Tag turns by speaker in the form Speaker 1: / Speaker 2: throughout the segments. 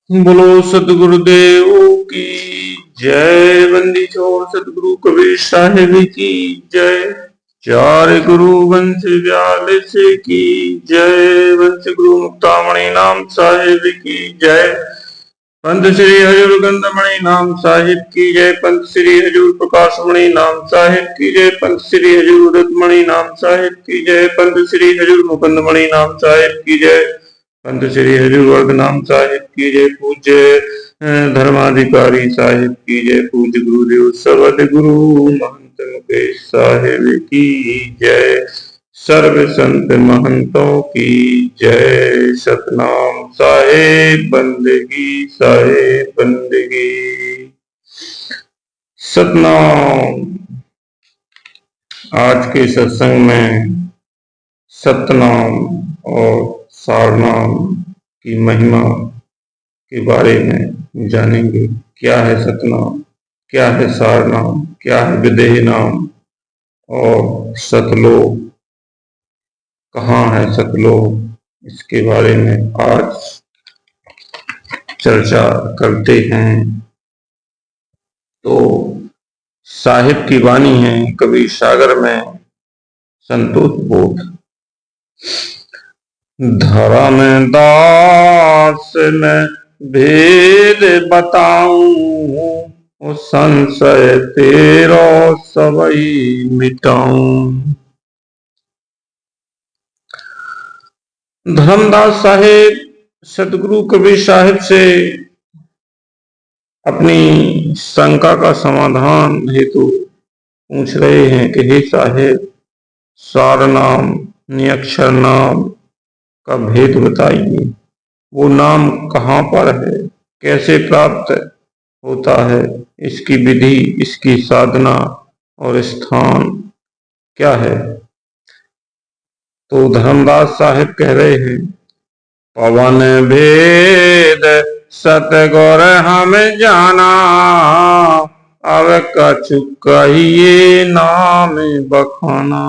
Speaker 1: बोलो सतगुरुदेव की जय। बंदी छोड़ सतगुरु कबीर साहिब की जय। चार गुरु वंश व्यालिस की जय। वंश गुरु मुक्तामणि नाम साहिब की जय। पंथ श्री हजूर गंधमणि नाम साहिब की जय। पंथ श्री हजूर प्रकाशमणि नाम साहिब की जय। पंथ श्री हजूर रत्मणि नाम साहिब की जय। पंथ श्री हजूर मुकुंदमणि नाम साहिब की जय। पंथ श्री हजूर वर्ग नाम साहिब की जय। पूज्य धर्माधिकारी साहिब की जय। पूज्य गुरुदेव सवद गुरु महंत मुकेश साहिब की जय। सर्व संत महंतों की जय। सतनाम साहिब बंदगी साहिब बंदगी। सतनाम। आज के सत्संग में सतनाम और सारनाम की महिमा के बारे में जानेंगे। क्या है सतनाम, क्या है सारनाम, क्या है विदेह नाम और सतलोक कहाँ है सतलोक, इसके बारे में आज चर्चा करते हैं। तो साहिब की वाणी है कबीर सागर में संतोष बोध। धर्म दास में भेद बताऊं, संशय तेरो सबई मिटाऊं। धर्मदास साहेब सतगुरु कबीर साहिब से अपनी शंका का समाधान हेतु पूछ रहे हैं कि हे साहेब, सार नाम नियक्षर नाम का भेद बताइए। वो नाम कहाँ पर है, कैसे प्राप्त होता है, इसकी विधि, इसकी साधना और स्थान क्या है। तो धर्मदास साहिब कह रहे हैं, पवन भेद सतगुर हम जाना, अब कछु कहिए नाम बखाना।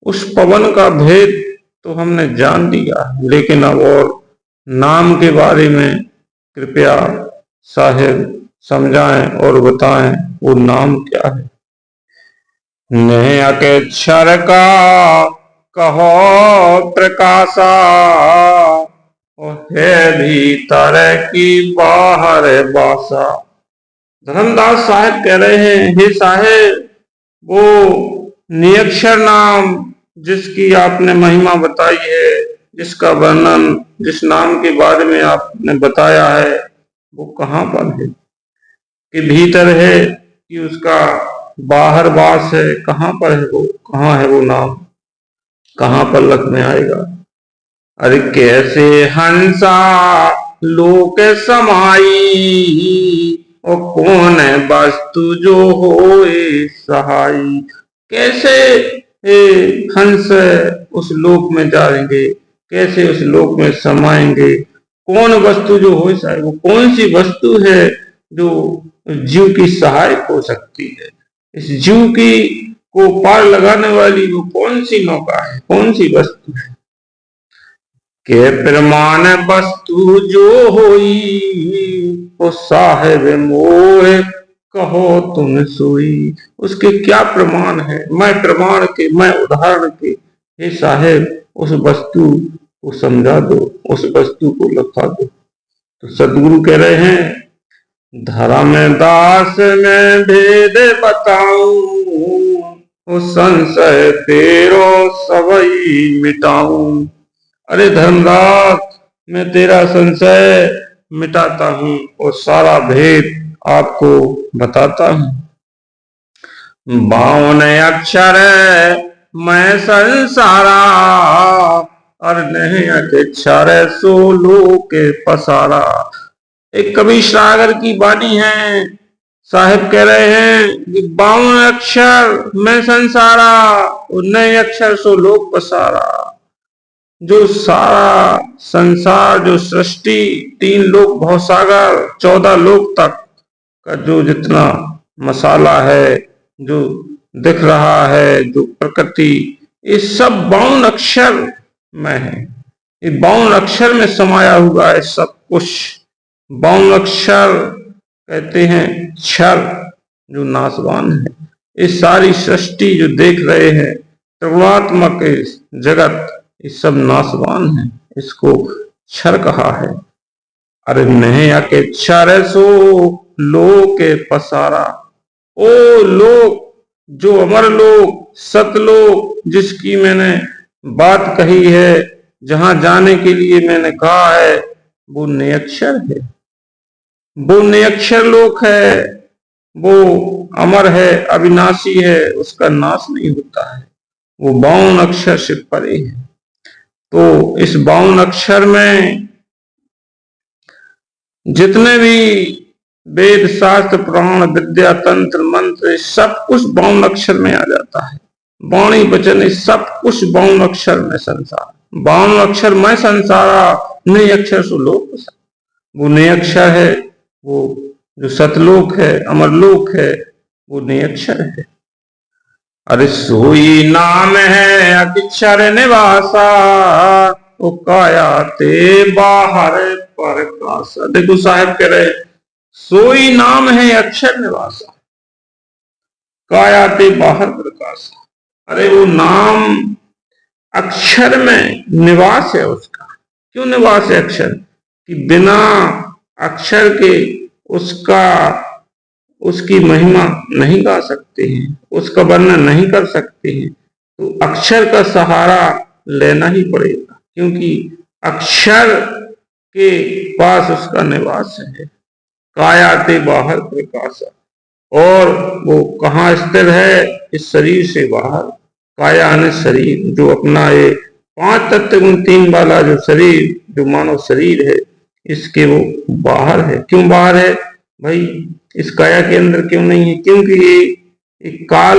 Speaker 1: उस पवन का भेद तो हमने जान लिया, लेकिन अब और नाम के बारे में कृपया साहिब समझाएं और बताएं, वो नाम क्या है। नहीं अक्षर का कहो प्रकाशा, है भीतर की बाहर बासा। धर्मदास साहिब कह रहे हैं, हे साहिब, वो नियक्षर नाम जिसकी आपने महिमा बताई है, जिसका वर्णन, जिस नाम के बारे में आपने बताया है, वो कहाँ पर है, कि भीतर है कि उसका बाहर वास है, कहाँ पर है वो, कहाँ है वो नाम, कहाँ पर लख में आएगा। अरे कैसे हंसा लोक समाई, और कौन है वस्तु जो होए सहाई। कैसे हंस उस लोक में जाएंगे, कैसे उस लोक में समाएंगे, कौन वस्तु जो हो सहाय, वो कौन सी वस्तु है जो जीव की सहायक हो सकती है। इस जीव की को पार लगाने वाली वो कौन सी नौका है, कौन सी वस्तु है। के प्रमाण वस्तु जो होई, वो साहेब मोह कहो तुम सोई। उसके क्या प्रमाण है, मैं प्रमाण के, मैं उदाहरण के, हे साहेब उस वस्तु को समझा दो, उस वस्तु को लखा दो। तो सदगुरु कह रहे हैं, धर्म दास में भेद बताऊं, संशय तेरो सबई मिटाऊं। अरे धर्मदास, मैं तेरा संशय मिटाता हूं और सारा भेद आपको बताता हूं। 52 अक्षर मैं संसारा, और नहीं अक्षर सो लोक पसारा। एक कबीर सागर की वाणी है, साहिब कह रहे हैं कि 52 अक्षर मैं संसारा, और नए अक्षर सो लोक पसारा। जो सारा संसार, जो सृष्टि, 3 लोक भवसागर, 14 लोक तक का जो जितना मसाला है, जो दिख रहा है, जो प्रकृति, ये सब 52 अक्षर में है। ये 52 अक्षर में समाया हुआ है सब कुछ। बावन अक्षर कहते हैं क्षर, जो नाशवान है। इस सारी सृष्टि जो देख रहे हैं, त्रिगुणात्मक जगत, ये सब नाशवान है, इसको क्षर कहा है। अरे नहीं आके क्षर सो लोके पसारा। ओ लोक, जो अमर लोक, सतलोक, जिसकी मैंने बात कही है, जहां जाने के लिए मैंने कहा है, वो निरक्षर है, वो निरक्षर लोक है, वो अमर है, अविनाशी है, उसका नाश नहीं होता है, वो 52 अक्षर से परे है। तो इस 52 अक्षर में जितने भी वेद, शास्त्र, पुराण, विद्या, तंत्र, मंत्र, सब कुछ 52 अक्षर में आ जाता है। वाणी वचन सब कुछ 52 अक्षर में संसार, 52 अक्षर में संसारा, नए अक्षर सो लोक। वो नए अक्षर है, वो जो सतलोक है, अमरलोक है, वो नए अक्षर है। अरे सोई नाम है अक्षर निवासा, वो काया ते बाहर प्रकाश। देखो साहब कह रहे, सोई नाम है अक्षर निवासा, काया ते बाहर प्रकाश। अरे वो नाम अक्षर में निवास है उसका। क्यों निवास है अक्षर? कि बिना अक्षर के उसका, उसकी महिमा नहीं गा सकते हैं, उसका वर्णन नहीं कर सकते हैं। तो अक्षर का सहारा लेना ही पड़ेगा, क्योंकि अक्षर के पास उसका निवास है। काया ते बाहर प्रकाश, और वो कहाँ स्थिर है? इस शरीर से बाहर। काया यानी शरीर, जो अपना ये 5 तत्व गुण 3 वाला जो शरीर, जो मानव शरीर है, इसके वो बाहर है। क्यों बाहर है भाई? इस काया के अंदर क्यों नहीं है? क्योंकि ये काल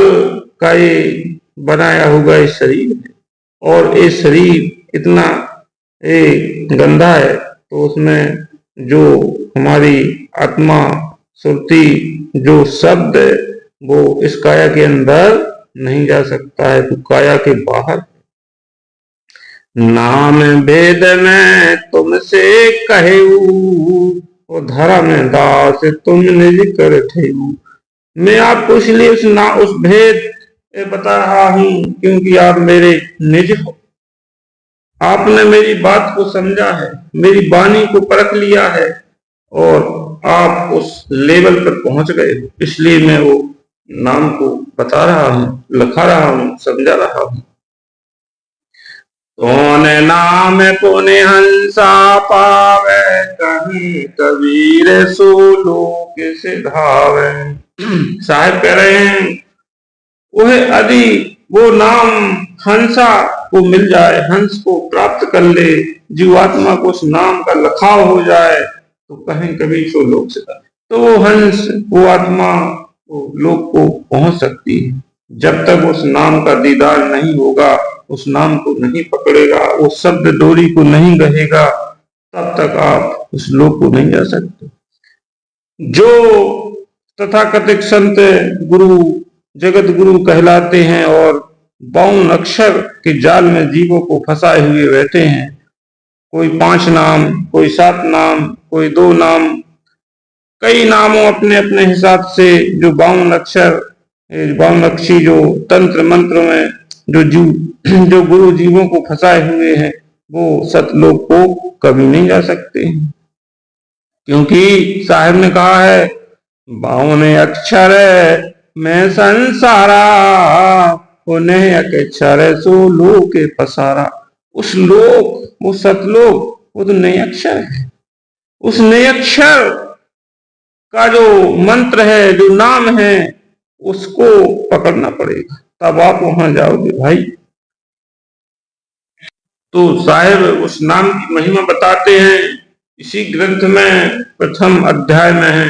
Speaker 1: का ये बनाया हुआ ये शरीर है, और ये शरीर इतना ये गंदा है, तो उसमें जो हमारी आत्मा, सुरती, जो शब्द, वो इस काया के अंदर नहीं जा सकता है, तो काया के बाहर। नाम वेद में तुमसे कहूँ, धर्म दास तुम निज कर ठेऊ। मैं आपको इसलिए उस भेद बता रहा हूं, क्योंकि आप मेरे निज हो। आपने मेरी बात को समझा है, मेरी वाणी को परख लिया है, और आप उस लेवल पर पहुंच गए, इसलिए मैं वो नाम को बता रहा हूं, लिखा रहा हूं, समझा रहा हूं। कौन नाम पुण्य हंसा पावे, कहीं कबीर सो लोक सिधावे। साहब कह रहे हैं, वह यदि वो नाम हंसा को मिल जाए, हंस को प्राप्त कर ले, जीवात्मा को उस नाम का लखाव हो जाए, तो कहीं कभी सो लोक सिधावे। तो वो हंस, वो आत्मा, वो लोक को पहुंच सकती है। जब तक उस नाम का दीदार नहीं होगा, उस नाम को नहीं पकड़ेगा, उस शब्द डोरी को नहीं गहेगा, तब तक आप उस लोक को नहीं जा सकते। जो तथाकथित संत गुरु, जगत गुरु कहलाते हैं, और 52 अक्षर के जाल में जीवों को फंसाए हुए बैठे हैं, कोई 5 नाम, कोई 7 नाम, कोई 2 नाम, कई नामों अपने अपने हिसाब से, जो 52 अक्षर, 52 अक्षी जो तंत्र मंत्र में जो गुरु जीवों को फंसाए हुए हैं, वो सतलोक को कभी नहीं जा सकते हैं। क्योंकि साहिब ने कहा है, 52 अक्षर में संसारा, उन्हें अक्षर सो लोक पसारा। उस लोक, वो सतलोक, वो तो नए अक्षर है। उस नए अक्षर का जो मंत्र है, जो नाम है, उसको पकड़ना पड़ेगा, तब आप वहां जाओगे भाई। तो साहिब उस नाम की महिमा बताते हैं, इसी ग्रंथ में प्रथम अध्याय में है,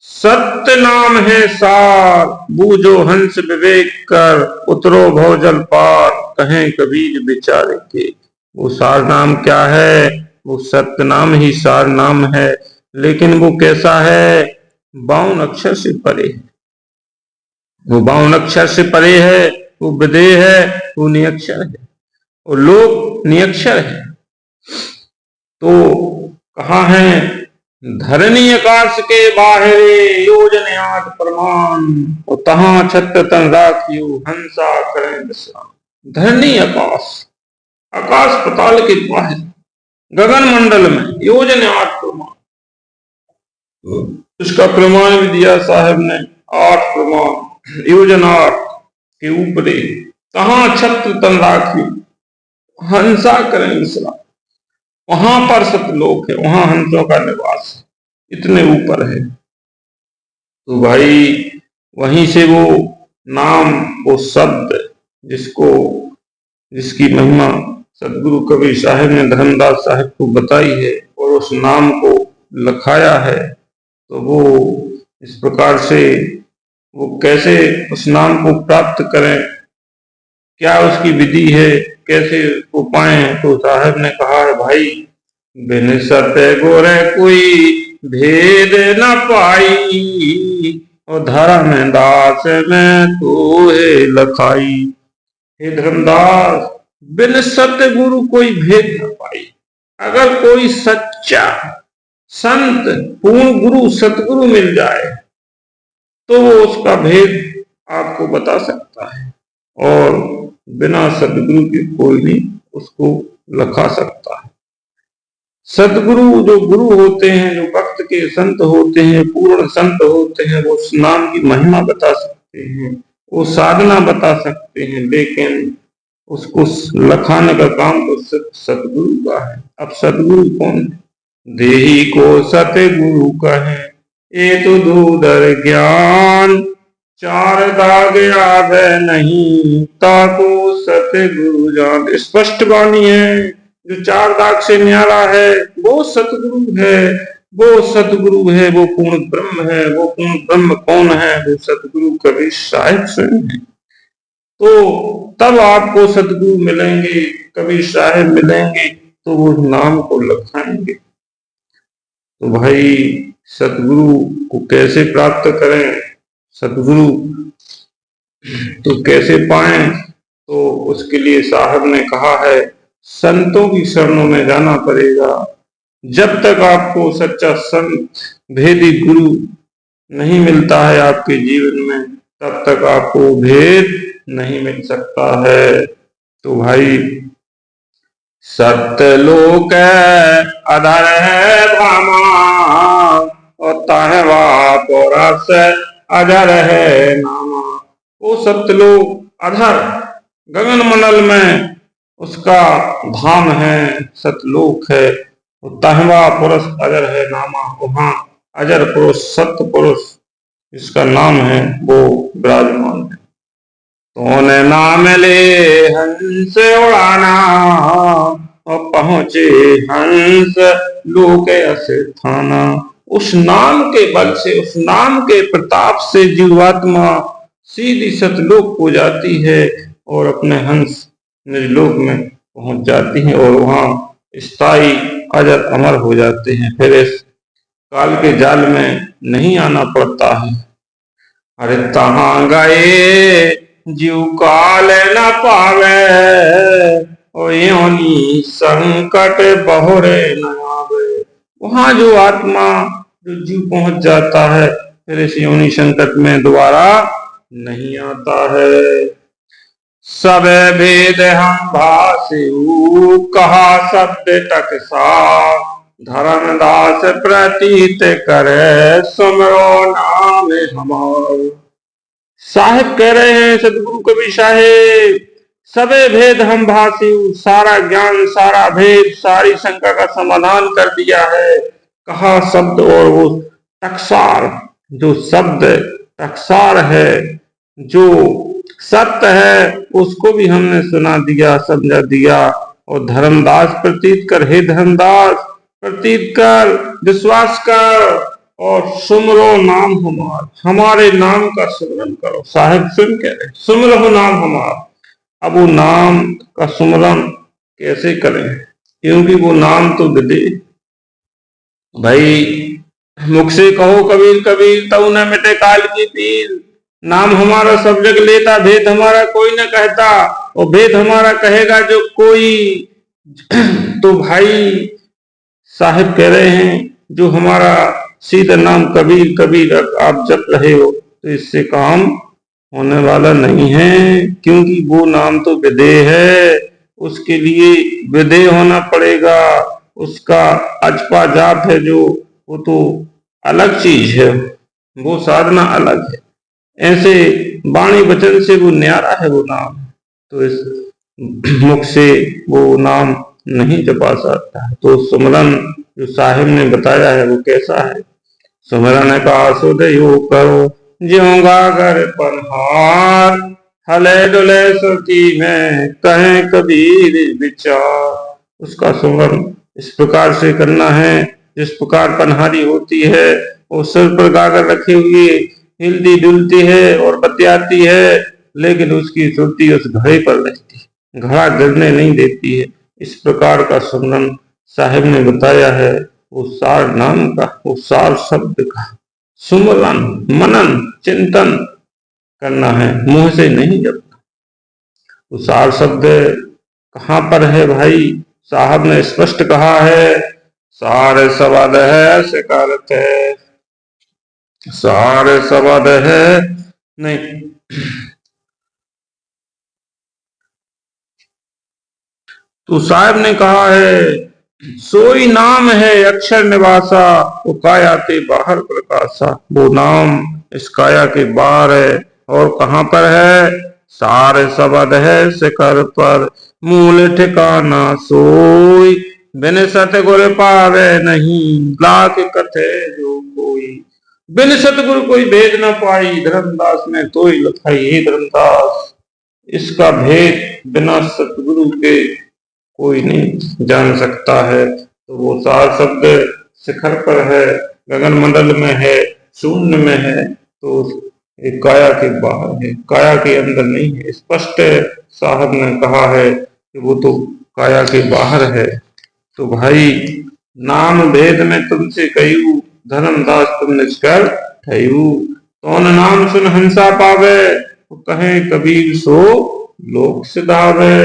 Speaker 1: सत्य नाम है सार, बूझो हंस विवेक कर, उतरो भवजल पार, कहें कबीर विचारे के। वो सार नाम क्या है? वो सत्य नाम ही सार नाम है, लेकिन वो कैसा है? 52 अक्षर से परे है। वो 52 अक्षर से परे है, वो विदेह है, वो निरक्षर है, और लोक निरक्षर है। तो कहाँ है? धरनी आकाश के बाहरे योजन 8 प्रमाण, और तहां छत्र तन राखियो हंसा करें विश्राम। धरनी आकाश, आकाश पताल के बाहर गगन मंडल में योजन 8 प्रमाण, इसका प्रमाण भी दिया साहब ने 8 प्रमाण, योजन 8 के ऊपर तहां छत्र तन राखियो हंसा करें विश्राम। वहां पर सतलोक है, वहां हंसों का निवास है, इतने ऊपर है। तो भाई वहीं से वो नाम, वो शब्द जिसकी महिमा सदगुरु कबीर साहब ने धर्मदास साहब को बताई है और उस नाम को लिखाया है, तो वो इस प्रकार से वो कैसे उस नाम को प्राप्त करें, क्या उसकी विधि है, कैसे उसको पाए। तो साहब ने कहा है भाई, बिन सत गोरे कोई भेद न पाई, और धर्म दास में तो है लखाई। हे धर्मदास, बिन सतगुरु कोई भेद न पाई। अगर कोई सच्चा संत, पूर्ण गुरु, सतगुरु मिल जाए तो वो उसका भेद आपको बता सकता है, और बिना सतगुरु के कोई नहीं उसको लखा सकता है। सतगुरु जो गुरु होते हैं, जो भक्त के संत होते हैं, पूर्ण संत होते हैं, वो उस नाम की महिमा बता सकते हैं, वो साधना बता सकते हैं, लेकिन उसको लखाने का काम तो सतगुरु का है। अब सतगुरु कौन है? देही को सतगुरु कहे, ये तो दूधर ज्ञान, 4 दाग याद नहीं, ताको सतगुरु जान। स्पष्ट वाणी है, जो 4 दाग से न्यारा है वो सतगुरु है, वो सतगुरु है, वो पूर्ण ब्रह्म है। वो पूर्ण ब्रह्म कौन है? वो सतगुरु कबीर साहिब स्वयं है। तो तब आपको सतगुरु मिलेंगे, कबीर साहिब मिलेंगे, तो वो नाम को लखाएंगे। तो भाई सतगुरु को कैसे प्राप्त करें, सतगुरु तो कैसे पाएं? तो उसके लिए साहब ने कहा है, संतों की शरणों में जाना पड़ेगा। जब तक आपको सच्चा संत, भेदी गुरु नहीं मिलता है आपके जीवन में, तब तक आपको भेद नहीं मिल सकता है। तो भाई सत्यलोक अधर है भामा, और ताहवा पौरस अधर है नामा। वो सत्यलोक अधर गगन मंडल में उसका धाम है, सतलोक है। ताहवा पुरुष अजर है नामा, वहां अजर पुरुष, सत्य पुरुष इसका नाम है, वो विराजमान है। तो ने नाम ले हंस उड़ाना, और पहुंचे हंस लोके अस्थाना। उस नाम के बल से, उस नाम के प्रताप से जीवात्मा सीधी सतलोक को जाती है और अपने हंस निजलोक में पहुंच जाती है, और वहां स्थायी अजर अमर हो जाते हैं। फिर इस काल के जाल में नहीं आना पड़ता है। अरे तहां गए जीव काल न पावे, और योनि संकट बहुरे न आवे। वहां जो आत्मा, जो जीव पहुंच जाता है, फिर इस योनि संकट में दोबारा नहीं आता है। सब भेद हम भाषु, कहा शब्द टकसा, धर्मदास प्रतीत करे, सुमरो नाम हमार। साहिब कह रहे हैं, सदगुरु कबीर साहिब, सबे भेद हम भाषु, सारा ज्ञान, सारा भेद, सारी शंका का समाधान कर दिया है। कहा शब्द, और वो टकसार, जो शब्द टकसार है, जो सत्य है, उसको भी हमने सुना दिया, समझा दिया। और धर्मदास प्रतीत कर, हे धर्मदास प्रतीत कर, विश्वास कर, और सुमरो नाम हमार, हमारे नाम का सुमरन करो। साहिब सुन कह रहे, सुमरो नाम हमार। अब वो नाम का सुमरन कैसे करें? क्योंकि वो नाम तो दे भाई, मुख से कहो कबीर कबीर, तऊ न मिटे काल की पीर। नाम हमारा सब जग लेता, भेद हमारा कोई न कहता, और भेद हमारा कहेगा जो कोई। तो भाई साहिब कह रहे हैं, जो हमारा सीधा नाम कबीर कबीर आप जप रहे हो, तो इससे काम होने वाला नहीं है, क्योंकि वो नाम तो विदेह है, उसके लिए विदेह होना पड़ेगा। उसका अजपा जाप है जो, वो तो अलग चीज है, वो साधना अलग है। ऐसे वाणी वचन से वो न्यारा है वो नाम, तो इस मुख से वो नाम नहीं जपा सकता है। तो सुमरन जो साहिब ने बताया है वो कैसा है? सुमरन का सुध यो करो, ज्यों गागर पनहार, हले डुले सुरती में कहें कबीर विचार। उसका सुमरन इस प्रकार से करना है जिस प्रकार पनहारी होती है, वो सिर पर गागर रखे हुए हिलती डुलती है और बतियाती है, लेकिन उसकी सुरती उस घड़े पर रहती है, घड़ा गिरने नहीं देती है। इस प्रकार का सुमरन साहिब ने बताया है। वो सार नाम का, वो सार शब्द का सुमरन मनन चिंतन करना है, मुंह से नहीं जपना। वो सार शब्द कहाँ पर है भाई? साहब ने स्पष्ट कहा है, सार शब्द है शिकारत है, सार शब्द है नहीं। तो साहब ने कहा है, सोई नाम है अक्षर निवासा, वो काया के बाहर प्रकाशा। वो नाम इस काया के बाहर है, और कहाँ पर है? सार शब्द है शिखर पर, मूल ठिकाना सोई, बिन सतगुर पावे नहीं, लाख कथे जो कोई। बिन सतगुरु कोई भेद न पाई, धर्मदास ने तो ही लखाई। हे धर्मदास, इसका भेद बिना सतगुरु के कोई नहीं जान सकता है। तो वो सार शब्द शिखर पर है, गगन मंडल में है, शून्य में है, तो एक काया के बाहर है, काया के अंदर नहीं है। स्पष्ट साहब ने कहा है कि वो तो काया के बाहर है। तो भाई नाम भेद में तुमसे कहू, धर्मदास तुम निष्कर ठहू, कौन नाम सुन हंसा पावे, तो कहे कबीर सो लोक सिधावे।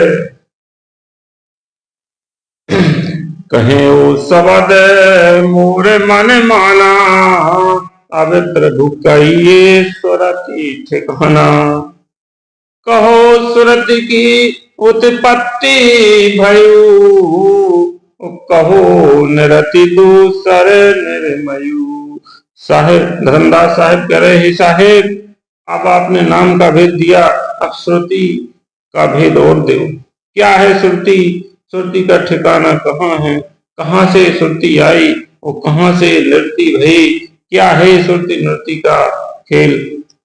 Speaker 1: कहे ओ शब्द मोर मन माना, अब प्रभु कहिए सुरति ठिकाना। कहो सुरत की उत्पत्ति भयू, कहो निरति दूसर निर्मयू। साहेब धर्मदास साहेब कह रहे हैं, साहेब अब आपने नाम का भेद दिया, अब श्रुति का भेद और दो। क्या है श्रुति? श्रुति का ठिकाना कहाँ है? कहाँ से श्रुति आई और कहाँ से नृत्य भई? क्या है श्रुति नृत्य का खेल?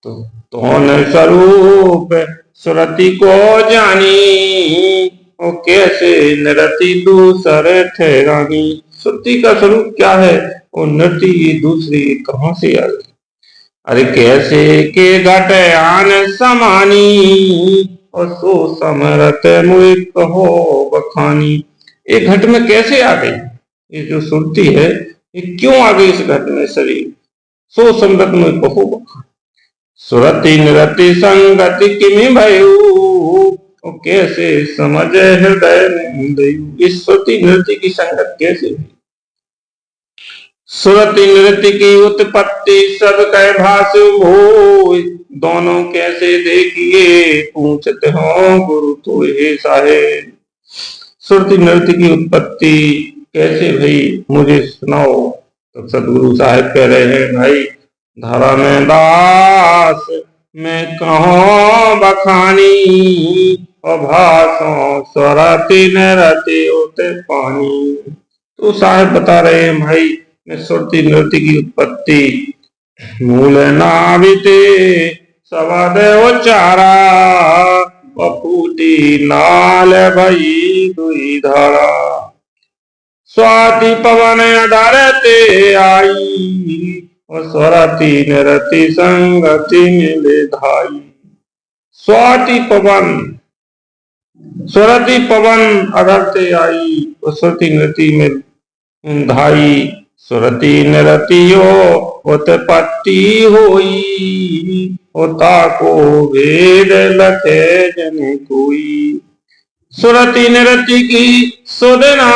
Speaker 1: तो न स्वरूप श्रुति को जानी, और कैसे नृत्य दूसर ठहरानी। श्रुति का स्वरूप क्या है और नृत्य दूसरी कहाँ से आई? अरे कैसे के घट आन समानी, और सो समरत मुझ कहो बखानी। एक घट में कैसे आ गई ये जो सुरती है? ये क्यों आ गई इस घट में शरीर? सो समरत मुझ कहो बखानी। सुरति नृति संगति किमि भयू, और कैसे समझ हृदय में दयू। इस सुरति नृत्य की संगत कैसे हुई? सुरति नृत्य की उत्पत्ति सब कह भाषु हो, दोनों कैसे देखिए पूछते हो गुरु तो हे साहेब। सुरति नृत्य की उत्पत्ति कैसे भई मुझे सुनाओ। तो सदगुरु साहेब कह रहे हैं, भाई धारा में दास मैं कहो बखानी, और भाषो सुरति नृत्य होते पानी। तो साहेब बता रहे हैं, भाई मैं सुरति नृत्य की उत्पत्ति मूल नाविते सवाद उचारा, बपूटी नाल भई दुई धारा। स्वाति पवन डरते आई, और स्वरति नृत्य संगति मिले धाई। स्वाति पवन स्वरति पवन अडरते आई, और स्वरति नृत्य में धाई। सुरति नृत्यो उत्पत्ति होई, होता को वेद लखे जन कोई। सुरति नृत्य की सुध ना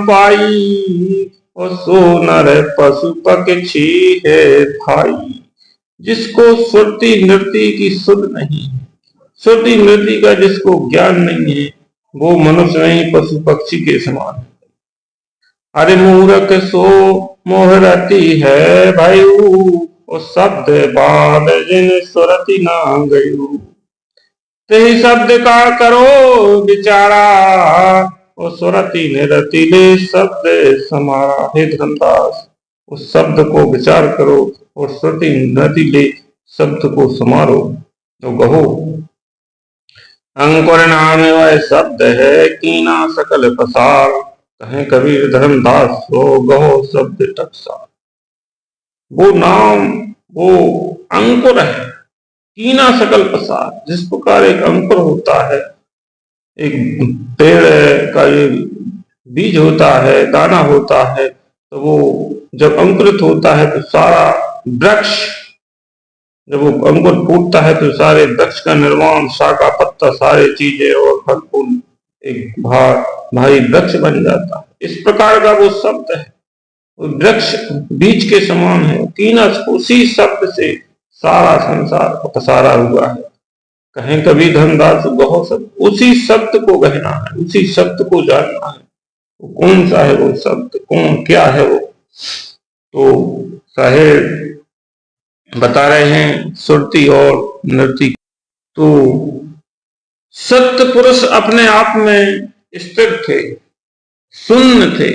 Speaker 1: पाई, और सो नर पशु पक्षी है भाई। जिसको श्रुति नृति की सुध नहीं है, श्रुति नृति का जिसको ज्ञान नहीं है, वो मनुष्य नहीं पशु पक्षी के समान है। अरे मूर्ख सो मोह रति है भाई, और शब्द बाद जिन सुरति ना गयु। तेहि शब्द का करो विचारा, और सुरति निरति ले शब्द समारा। हे धर्मदास, उस शब्द को विचार करो और श्रुति नृति ले शब्द को समारो। तो कहो अंकुर नाम वह शब्द है, कीना सकल पसार। कहें कबीर धर्मदास हो गहो शब्द टकसार। वो नाम वो अंकुर है, कीना सकल पसार। जिस प्रकार एक अंकुर होता है, एक पेड़ का ये बीज होता है, दाना होता है, तो वो जब अंकुरित होता है तो सारा वृक्ष, जब वो अंकुर फूटता है तो सारे वृक्ष का निर्माण, शाखा पत्ता सारे चीजें और फल फूल एक भारी वृक्ष बन जाता है। इस प्रकार का वो शब्द है, वो वृक्ष बीज के समान है। कीनस, उसी शब्द से सारा संसार पसारा हुआ है। कहें कभी धर्मदास गहो शब्द, उसी शब्द को कहना है, उसी शब्द को जानना है। वो कौन सा है वो शब्द, कौन क्या है वो। तो साहेब बता रहे हैं श्रुति और नृति। तो सत्य पुरुष अपने आप में स्थिर थे, शून्य थे,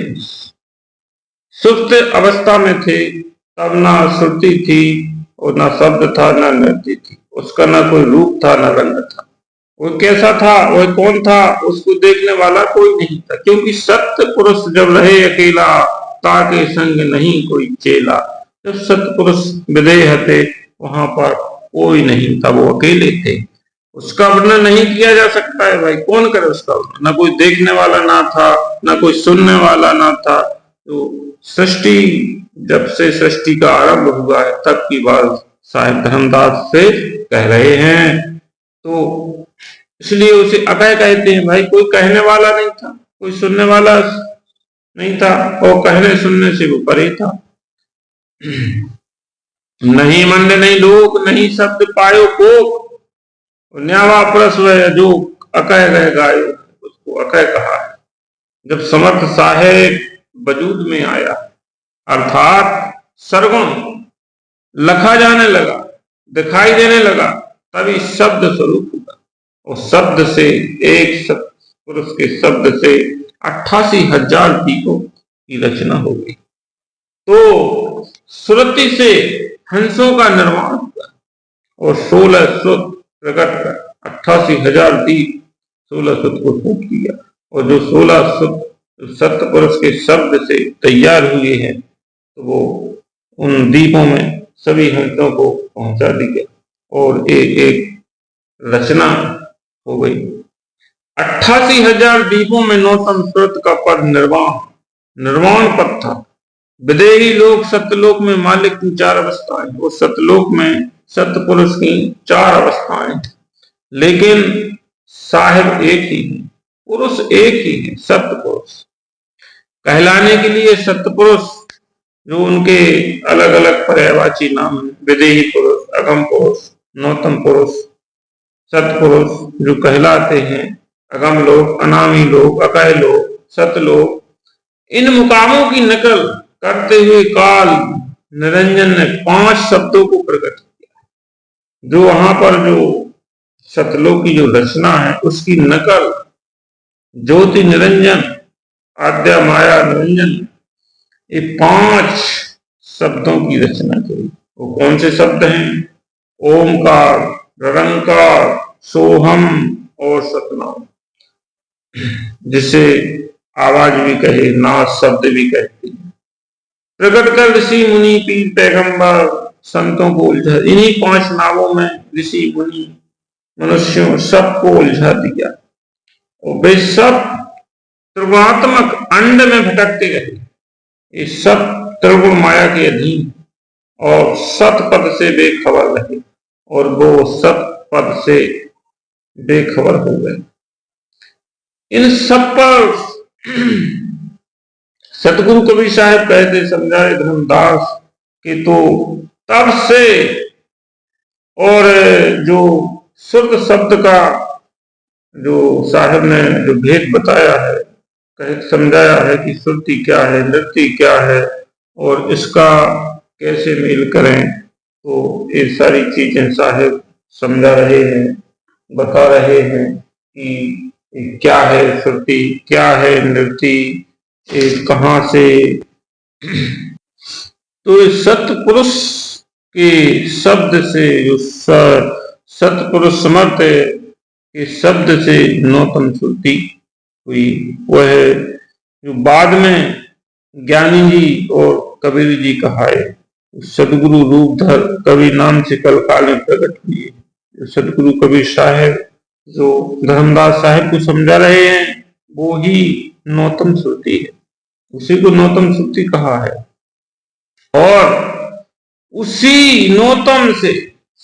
Speaker 1: सुप्त अवस्था में थे। तब ना श्रुति थी और ना शब्द था, ना नृत्य थी। उसका ना कोई रूप था, ना रंग था। वो कैसा था, वह कौन था, उसको देखने वाला कोई नहीं था। क्योंकि सत्य पुरुष जब रहे अकेला, ताके संग नहीं कोई चेला। जब सत्य पुरुष विदेह थे, वहां पर कोई नहीं था, वो अकेले थे। उसका वर्णन नहीं किया जा सकता है भाई, कौन करे उसका वर्णन। ना कोई देखने वाला ना था, ना कोई सुनने वाला ना था। तो सृष्टि, जब से सृष्टि का आरंभ हुआ है तब की बात साहिब धर्मदास से कह रहे हैं। तो इसलिए उसे अकय कहते हैं भाई। कोई कहने वाला नहीं था, कोई सुनने वाला नहीं था, और कहने सुनने से वो परे था। नहीं मंड नहीं लोक, नहीं शब्द पायो कोक। न्यावा पुरुष वह जो अकय रह गायो, उसको अकय कहा है। जब समर्थ साहेब वजूद में आया, अर्थात सरगुण लखा जाने लगा, दिखाई देने लगा, तभी शब्द स्वरूप हुआ। और शब्द से, एक पुरुष के शब्द से 88,000 दीपों की रचना हो गई। तो श्रुति से हंसों का निर्माण हुआ और 16 सुत प्रकट कर 88,000 दीप 16 सुत को फूट किया। और जो 16 सुत सत्य पुरुष के शब्द से तैयार हुए हैं, तो वो उन दीपों में सभी हंसों को पहुंचा दिया और एक एक रचना हो गई। 88,000 दीपों में 9 संस्कृत का पद निर्वाण पद था। विदेही लोक सत्यलोक में मालिक की 4 अवस्थाएं, और सत्यलोक में सत्य पुरुष की 4 अवस्थाएं। लेकिन साहिब एक ही है, पुरुष एक ही है, सत्य पुरुष। कहलाने के लिए सत्य पुरुष, जो उनके अलग अलग पर्यायवाची नाम है, विदेही पुरुष, अगम पुरुष, नौतम पुरुष, सतपुरुष जो कहलाते हैं। अगम लोक, अनामी लोक, अकय लोक, सतलोक, इन मुकामों की नकल करते हुए काल निरंजन ने 5 शब्दों को प्रकट किया। जो वहां पर जो सतलोक की जो रचना है, उसकी नकल ज्योति निरंजन, आद्या माया निरंजन, ये 5 शब्दों की रचना करी। वो कौन से शब्द हैं? ओमकार, निरंकार, सोहम और सतनाम, जिसे आवाज भी कहे, नाद शब्द भी कहते हैं। प्रकट कर ऋषि मुनि पीर पैगंबर संतों को उलझा। इन्हीं 5 नामों में ऋषि मुनि मनुष्यों सबको उलझा दिया और वे सब त्रिगुणात्मक अंड में भटकते रहे। ये सब त्रिगुण माया के अधीन और सत पद से बेखबर रहे, और वो सत पद से बेखबर हो गए। इन सब पर सतगुरु कबीर साहब कहते समझाए धर्मदास कि तो तब से और जो शुद्ध शब्द का जो साहब ने जो भेद बताया है, कहे समझाया है कि श्रुति क्या है, नृत्य क्या है और इसका कैसे मेल करें, तो ये सारी चीजें साहब समझा रहे हैं, बता रहे हैं कि क्या है श्रुति, क्या है नृत्य, कहाँ से। तो इस सतपुरुष के शब्द से जो सतपुरुष समर्थ के शब्द से नौतन श्रुति हुई, वह जो बाद में ज्ञानी जी और कबीर जी कहाए, सदगुरु रूपधर कबीर नाम से कल काल में प्रकट हुए। सदगुरु कबीर साहब जो धर्मदास साहब को समझा रहे हैं, वो ही नौतम श्रुति है, उसी को नौतम श्रुति कहा है। और उसी नौतम से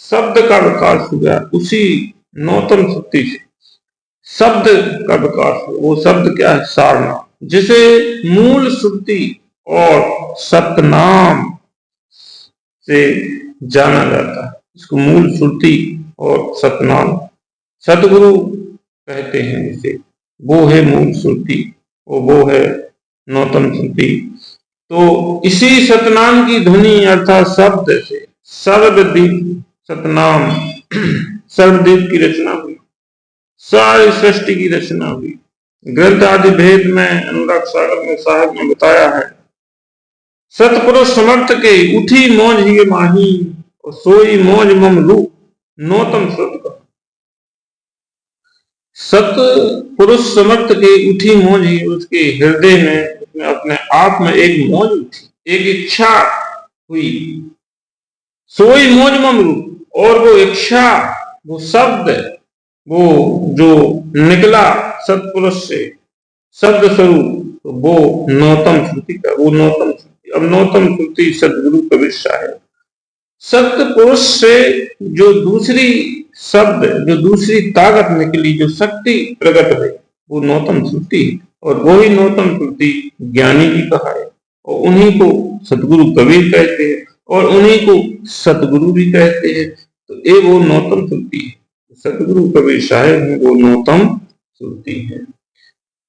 Speaker 1: शब्द का विकास हुआ, उसी नौतम श्रुति से शब्द का विकास हुआ। वो शब्द क्या है? सारनाम, जिसे मूल श्रुति और सतनाम से जाना जाता है। इसको मूल श्रुति और सतनाम सदगुरु कहते हैं इसे, वो है मूल श्रुति और वो है नौतम श्रुति। तो इसी सतनाम की ध्वनि अर्थात शब्द से सर्वदीप सतनाम सर्वदीप की रचना हुई, सारी सृष्टि की रचना हुई। ग्रंथ आदि भेद में अनुराग सागर में साहब ने बताया है, सतपुरुष समर्थ के उठी मौज ही माही और सोई मौज मम रूप नौतम श्रुत का। सतपुरुष समर्थ के उठी मौज ही, उसके हृदय में अपने आप में एक मौज उठी, एक इच्छा हुई। सोई मौज मम रूप, और वो इच्छा, वो शब्द, वो जो निकला सतपुरुष से शब्द स्वरूप, तो वो नौतम श्रुति का, वो नौतम श्रुति। अब नौतम श्रुति सदगुरु कबीर साहब, सतपुरुष से जो दूसरी शब्द, जो दूसरी ताकत निकली, जो शक्ति प्रकट हुई, वो नौतम श्रुति है। और वही नौतम श्रुति ज्ञानी जी कहा है, और उन्हीं को सतगुरु कबीर कहते हैं और उन्हीं को सतगुरु भी कहते हैं। तो ये वो नौतम श्रुति है, सतगुरु कबीर साहब है, वो नौतम श्रुति है।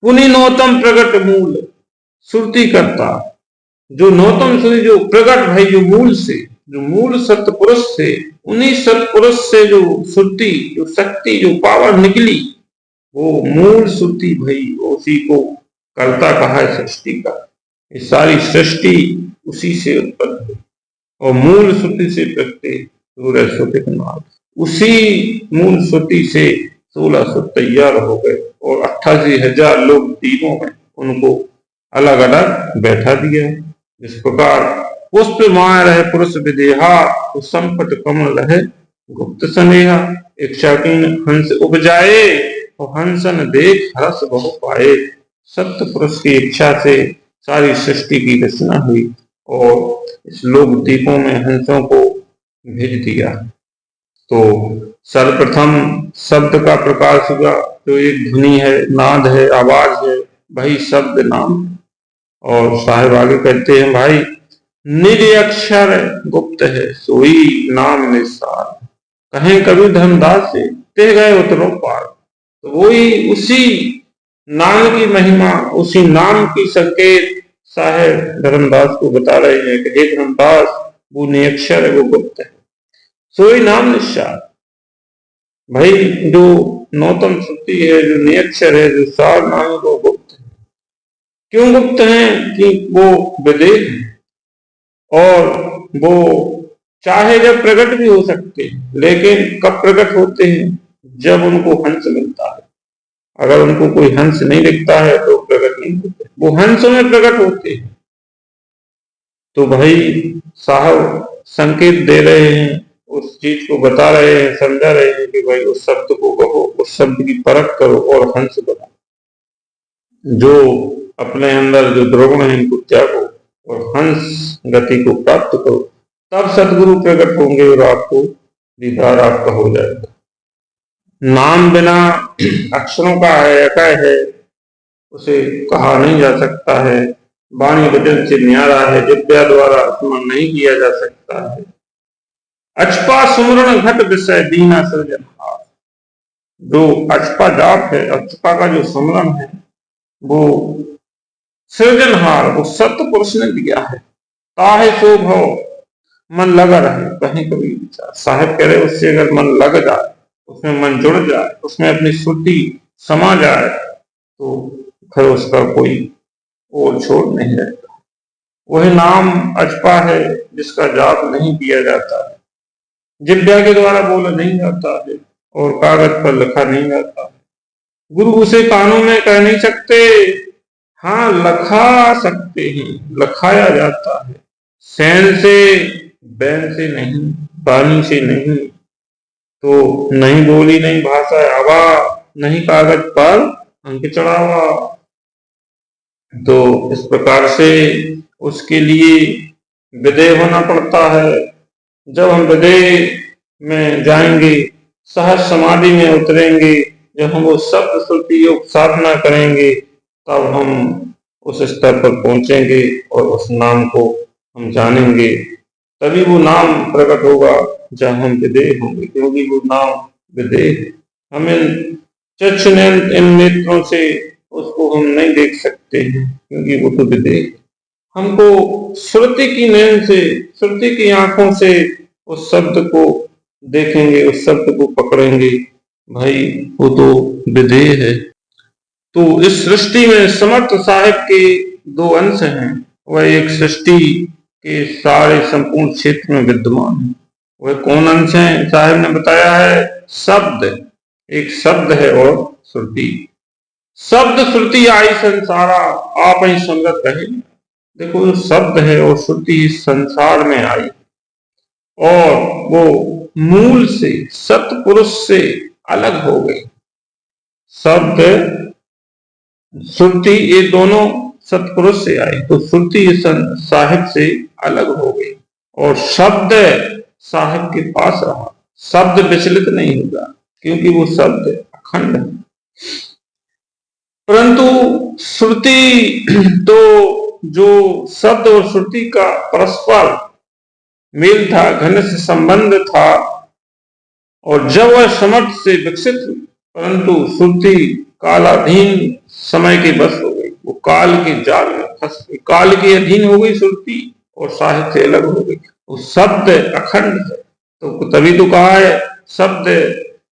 Speaker 1: पुनि नौतम प्रकट मूल श्रुति करता, जो नौतम श्रुति जो प्रकट भाई, जो मूल से, जो मूल सतपुरुष से, उन्हीं सतपुरुष से जो श्रुति, जो शक्ति, जो पावर निकली, वो मूल श्रुति भाई, उसी को कर्ता कहा है सृष्टि का। ये सारी सृष्टि उसी से उत्पन्न हुई और मूल श्रुति से प्रकटे सूर्य श्रुति नाथ, उसी मूल श्रुति से 1600 तैयार हो गए और 88,000 लोग दीपों में उनको अलग अलग बैठा दिया। इस प्रकार पुष्प माय रहे पुरुष विदेहा, तो संपट कमल रहे गुप्त स्नेहा। इच्छा की हंस उपजाए और हंसन देख हर्ष बहु पाए। सत्य पुरुष की इच्छा से सारी सृष्टि की रचना हुई और इस लोक दीपों में हंसों को भेज दिया। तो सर्वप्रथम शब्द का प्रकाश हुआ, जो एक ध्वनि है, नाद है, आवाज है, वही शब्द नाम। और साहिब आगे कहते हैं, भाई निज अक्षर गुप्त है सोई नाम निस्तार, कहें कबीर धर्मदास से ते गए उतरो पार। तो वही उसी नाम की महिमा, उसी नाम की संकेत साहेब धर्मदास को बता रहे हैं कि हे धर्मदास, वो निरक्षर है, वो गुप्त है, सोई नाम निस्तार। भाई जो नौतम श्रुति है, जो निरक्षर है, जो सार नाम, वो गुप्त है। क्यों गुप्त है? कि वो विदेह है और वो चाहे जब प्रकट भी हो सकते हैं, लेकिन कब प्रकट होते हैं? जब उनको हंस मिलता है। अगर उनको कोई हंस नहीं दिखता है तो प्रकट नहीं होते, वो हंसों में प्रकट होते हैं। तो भाई साहब संकेत दे रहे हैं, उस चीज को बता रहे हैं, समझा रहे हैं कि भाई उस शब्द को कहो, उस शब्द की परख करो और हंस बनो। जो अपने अंदर जो द्रवण है इनको त्यागो और हंस गति को प्राप्त करो, तब सदगुरु प्रकट होंगे और आपको दीदार आपका हो जाएगा। नाम बिना अक्षरों का है, एका है, उसे कहा नहीं जा सकता है। वाणी वचन से न्यारा है, विद्या द्वारा स्मरण नहीं किया जा सकता है। अचपा सुमरण घट विषय दीना सृजनहार। जो अचपा जाप है, अचपा का जो सुमरण है, वो सृजनहार, वो सत्य पुरुष ने दिया है। ताहे सो भव, मन लगा रहे, कहीं कभी विचार। साहेब कह रहे उससे अगर मन लग जाए, उसमें मन जुड़ जाए, उसमें अपनी श्रुति समा जाए, तो फिर उसका कोई और छोड़ नहीं रहता। वही नाम अचपा है जिसका जाप नहीं किया जाता है, जिह्वा के द्वारा बोला नहीं जाता है और कागज पर लिखा नहीं जाता है। गुरु उसे कानों में कह नहीं सकते, हाँ लखा सकते हैं, लखाया जाता है। सैन से, बैन से नहीं, बानी से नहीं, तो नहीं बोली नहीं भाषा आवा, नहीं कागज पर अंक चढ़ावा। तो इस प्रकार से उसके लिए विदेह होना पड़ता है। जब हम विदेह में जाएंगे, सहज समाधि में उतरेंगे, जब हम वो शब्द श्रुति योग साधना करेंगे, तब हम उस स्तर पर पहुंचेंगे और उस नाम को हम जानेंगे। तभी वो नाम प्रकट होगा जब हम विदेह होंगे, क्योंकि वो नाम विदेह है। हम इन नेत्रों से उसको हम नहीं देख सकते हैं, क्योंकि वो तो विदेह है। हमको श्रुति की नयन से, श्रुति की आंखों से उस शब्द को देखेंगे, उस शब्द को पकड़ेंगे, भाई वो तो विदेह है। तो इस सृष्टि में समर्थ साहिब के दो अंश हैं। वह एक सृष्टि के सारे संपूर्ण क्षेत्र में विद्यमान है। वह कौन अंश है? साहिब ने बताया है शब्द। एक शब्द है और श्रुति। शब्द श्रुति आई संसारा, आप ही संगत रहे। देखो जो शब्द है और श्रुति इस संसार में आई और वो मूल से, सतपुरुष से अलग हो गई। शब्द श्रुति ये दोनों सतपुरुष से आई, तो श्रुति साहिब से अलग हो गई और शब्द साहिब के पास रहा। शब्द विचलित नहीं होगा, क्योंकि वो शब्द अखंड है। परंतु श्रुति तो जो शब्द और श्रुति का परस्पर मेल था, घनिष्ठ संबंध था, और जब वह समर्थ से विकसित हुई, परंतु श्रुति कालाधीन समय के बस हो गई। वो काल के जाल में फंस गई, काल के अधीन हो गई श्रुति और साहित्य से अलग हो गई। वो शब्द अखंड है, तो तभी तो कहा है शब्द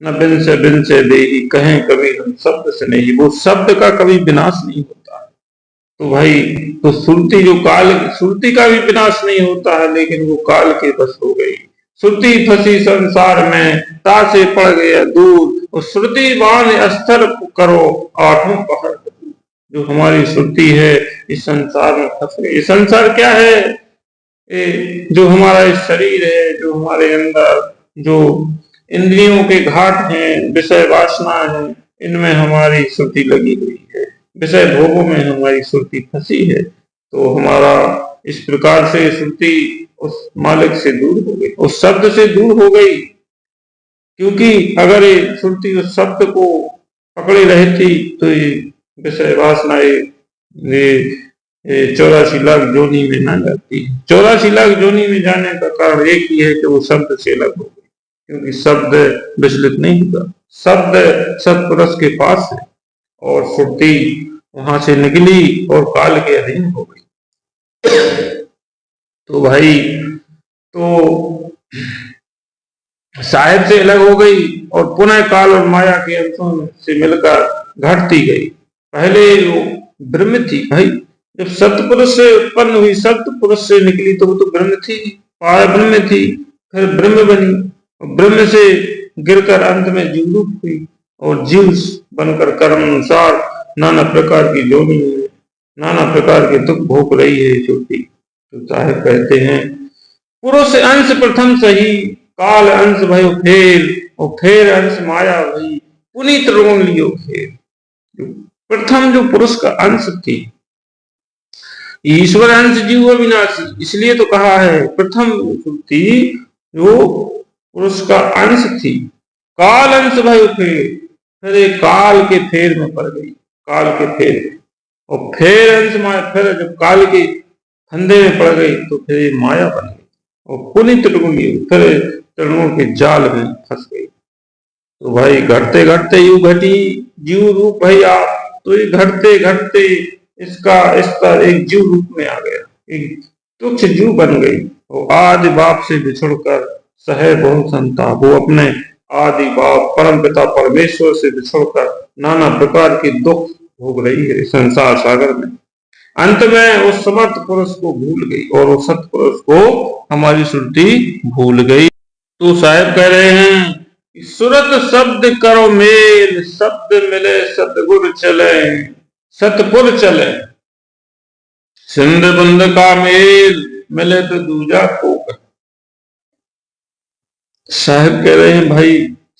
Speaker 1: न बिन से देही, कहें कभी हम शब्द से नहीं। वो शब्द का कभी विनाश नहीं होता। तो भाई तो श्रुति जो काल, श्रुति का भी विनाश नहीं होता है, लेकिन वो काल के बस हो गई। श्रुति फंसी संसार में, तासे पड़ गया दूर, और श्रुति बाण अस्तर करो आठों पहाड़। जो हमारी श्रुति है इस संसार में फंस गई। ये संसार क्या है? जो हमारा इस शरीर है, जो हमारे अंदर जो इंद्रियों के घाट हैं, विषय वासना है, इनमें हमारी श्रुति लगी हुई है, विषय भोगों में हमारी श्रुति फंसी है। तो हमारा इस प्रकार से श्रुति उस मालिक से दूर हो गई, उस शब्द से दूर हो गई। क्योंकि अगर ये श्रुति उस शब्द को पकड़े रहती तो ये विषय वासना ये 84 लाख जोनी में ना जाती। 84 लाख जोनी में जाने का कारण एक ही है कि वो शब्द से अलग हो गई, क्योंकि शब्द विचलित नहीं होगा। शब्द सत्पुरुष के पास है और श्रुति वहां से निकली और काल के अधीन हो गई। तो भाई तो साहिब से अलग हो गई और पुनः काल और माया के अंशों से मिलकर घटती गई। पहले वो ब्रह्म थी भाई, जब सतपुरुष से उत्पन्न हुई, सतपुरुष से निकली, तो वो तो ब्रह्म थी, पार ब्रह्म थी, फिर ब्रह्म बनी, ब्रह्म से गिरकर अंत में जीव रूप हुई और जीव बनकर कर्म अनुसार नाना प्रकार की जोनी में नाना प्रकार के दुख भोग रही है छोटी। तो साहिब कहते हैं पुरुष अंश प्रथम सही, काल अंश भयो फेर, और फेर अंश माया भई, पुनीत रोन लियो फेर। प्रथम जो पुरुष का अंश थी, ईश्वर अंश जीव अविनाशी, इसलिए तो कहा है प्रथम थी जो पुरुष का अंश थी। काल अंश भयो फेर, फिर एक काल के फेर में पड़ गई, काल के फेर, और फिर अंश माया, फिर जब काल के फंदे में पड़ गई तो फिर ये माया बन गई और पुनीत डूबी, फिर चरणों के जाल में फंस गई। तो भाई घटते घटते यू घटी जीव रूप है आप, तो ये घटते घटते इसका एक जीव रूप में आ गया, एक तुच्छ जीव बन गई। वो आदि बाप से बिछुड़कर सहे बहु संताप, वो अपने आदि बाप परम पिता परमेश्वर से बिछुड़कर नाना प्रकार के दुख भोग रही है संसार सागर में। अंत में उस समर्थ पुरुष को भूल गई और उस सत्पुरुष को हमारी श्रुति भूल गई। तो साहब कह रहे हैं कि सुरत शब्द करो मेल, शब्द मिले सतगुर चले, सतपुर चले, सिंध बंद का मेल मिले तो दूजा को। साहब कह रहे हैं भाई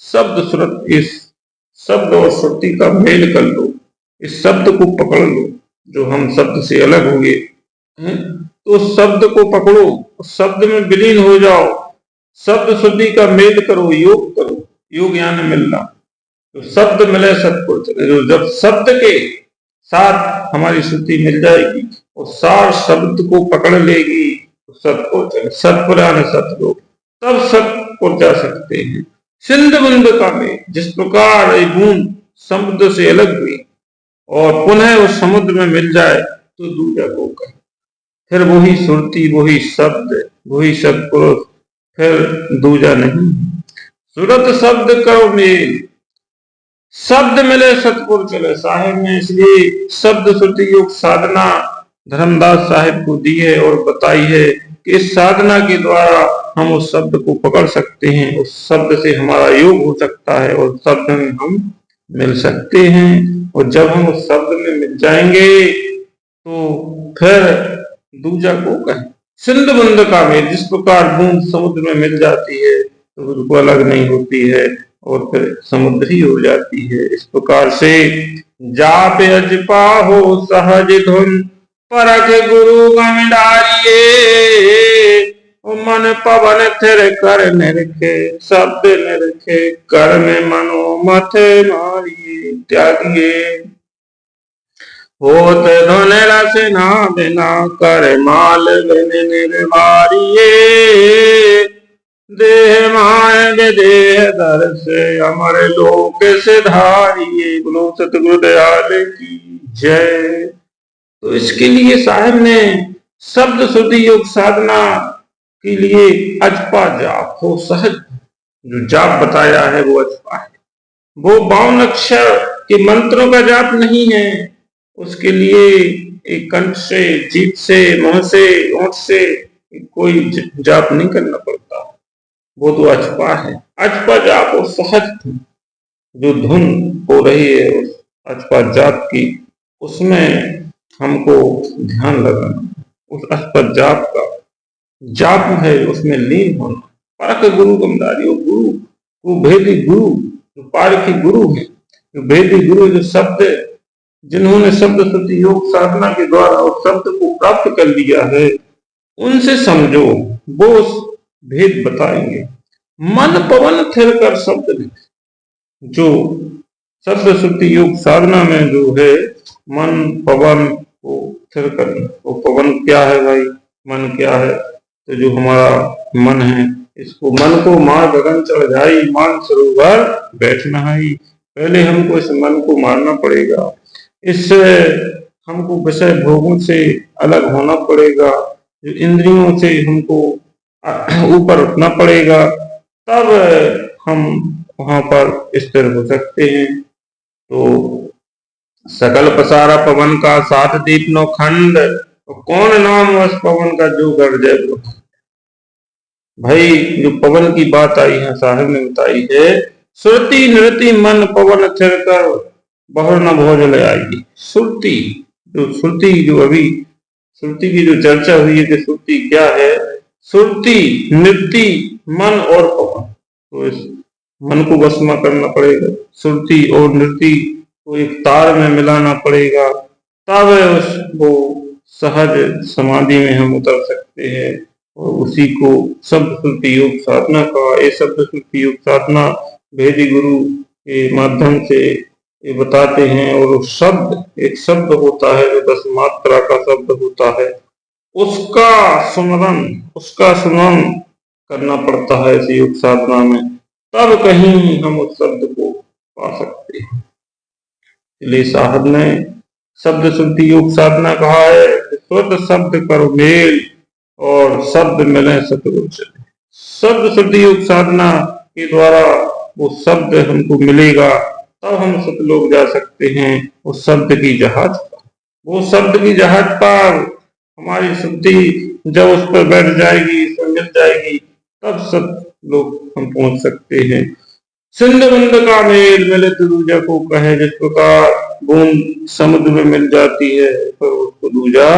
Speaker 1: शब्द सुरत, इस शब्द और श्रुति का मेल कर लो, इस शब्द को पकड़ लो जो हम शब्द से अलग हुए हैं, तो शब्द को पकड़ो, शब्द में विलीन हो जाओ, शब्द श्रुति का मेल करो, योग करो, योग ज्ञान मिलना। तो शब्द मिले सतपुर चले, जो जब शब्द के साथ हमारी श्रुति मिल जाएगी और सार शब्द को पकड़ लेगी तो सतपुर चले, सतपुराण सतलोक, तब सतपुर जा सकते हैं। सिंध बुंद का मेल, जिस प्रकार ये बूंद समुद्र से अलग हुई और पुनः उस समुद्र में मिल जाए तो दूजा को कहे, फिर वही सुरती, वही शब्द, वही सत्पुरुष, फिर दूजा नहीं। सुरत शब्द करो मेल, शब्द मिले सतपुर चले। साहेब ने इसलिए शब्द श्रुति योग साधना धर्मदास साहेब को दी है और बताई है कि इस साधना के द्वारा हम उस शब्द को पकड़ सकते हैं, उस शब्द से हमारा योग हो सकता है और शब्द में हम मिल सकते हैं। और जब हम उस शब्द में मिल जाएंगे तो फिर दूजा को कहें। सिंध बुंद का मेल, जिस प्रकार बूंद समुद्र में मिल जाती है तो बिल्कुल अलग नहीं होती है और फिर समुद्र ही हो जाती है। इस प्रकार से जाप अजपा हो सहज धुन, परख गुरु गम डारिये, मन पवन थिर कर निरखे, शब्द निरखे कर में मनो मथ मारिये त्यागिए। होत धुन रस ना बिना कर माल बिन निर्वारिये, देह माय देह दर से अमर लोक सिधारिये। बोलो सतगुरु दयाल की जय। तो इसके लिए साहब ने शब्द शुद्धि योग साधना के लिए अजपा जाप हो सहज, जो जाप बताया है वो अजपा है, वो 52 अक्षर के मंत्रों का जाप नहीं है। उसके लिए एक कंठ से, जीभ से, मुंह से, ओंठ से कोई जाप नहीं करना पड़ता, वो तो अजपा है। अजपा जाप और सहज जो धुन हो रही है उस अजपा जाप की, उसमें हमको ध्यान लगाना, उस अजपा जाप का जाप है उसमें लीन होना। परख गुरु गमदारी, गुरु वो भेदी गुरु, जो पारखी गुरु है, जो भेदी गुरु, जो शब्द, जिन्होंने शब्द श्रुति योग साधना के द्वारा उस शब्द को प्राप्त कर लिया है, उनसे समझो, वो उस भेद बताएंगे। मन पवन थिर कर शब्द लिख, जो शब्द श्रुति योग साधना में जो है मन पवन को स्थिर करना। वो पवन क्या है भाई, मन क्या है? तो जो हमारा मन है, इसको मन को मार गगन चढ़ जाई, मान सरोवर बैठना है। पहले हमको इस मन को मारना पड़ेगा, इससे हमको विषय भोगों से अलग होना पड़ेगा, जो इंद्रियों से हमको ऊपर उठना पड़ेगा, तब हम वहां पर स्थिर हो सकते हैं। तो सकल पसारा पवन का सात दीप नो खंड, तो कौन नाम उस पवन का जो गर्जे। भाई जो पवन की बात आई है, साहिब ने बताई है, सुरति नृति मन पवन थिर कर बहुर न भोज ले आएगी। सुरति, जो सुरति, जो अभी सुरति की जो चर्चा हुई है कि सुरति क्या है, सुरति नृति मन और पवन, तो इस मन को वश करना पड़ेगा, सुरति और नृति को एक तार में मिलाना पड़ेगा, तब उसको सहज समाधि में हम उतर सकते हैं। और उसी को शब्द श्रुति योग साधना का, ये शब्द श्रुति योग साधना भेदी गुरु के माध्यम से ये बताते हैं। और वो शब्द, एक शब्द होता है जो 10 मात्रा का शब्द होता है, उसका सुमरन करना पड़ता है इस योग साधना में, तब कहीं हम उस शब्द को पा सकते हैं। इसलिए साहब ने शब्द शुद्धि योग साधना कहा है, शुद्ध शब्द करो मेल और शब्द मिले सतगुरु चले। शब्द शुद्धि योग साधना के द्वारा वो शब्द हमको मिलेगा, तब हम सतलोक जा सकते हैं उस शब्द की जहाज पर। वो शब्द की जहाज पर हमारी शुद्धि जब उस पर बैठ जाएगी, मिल जाएगी, तब सब लोग हम पहुंच सकते हैं। सिंध बंद का मेल मिले तो दूजा को कहे, जिस प्रकार बूंद समुद्र में मिल जाती है पर उसको दूजा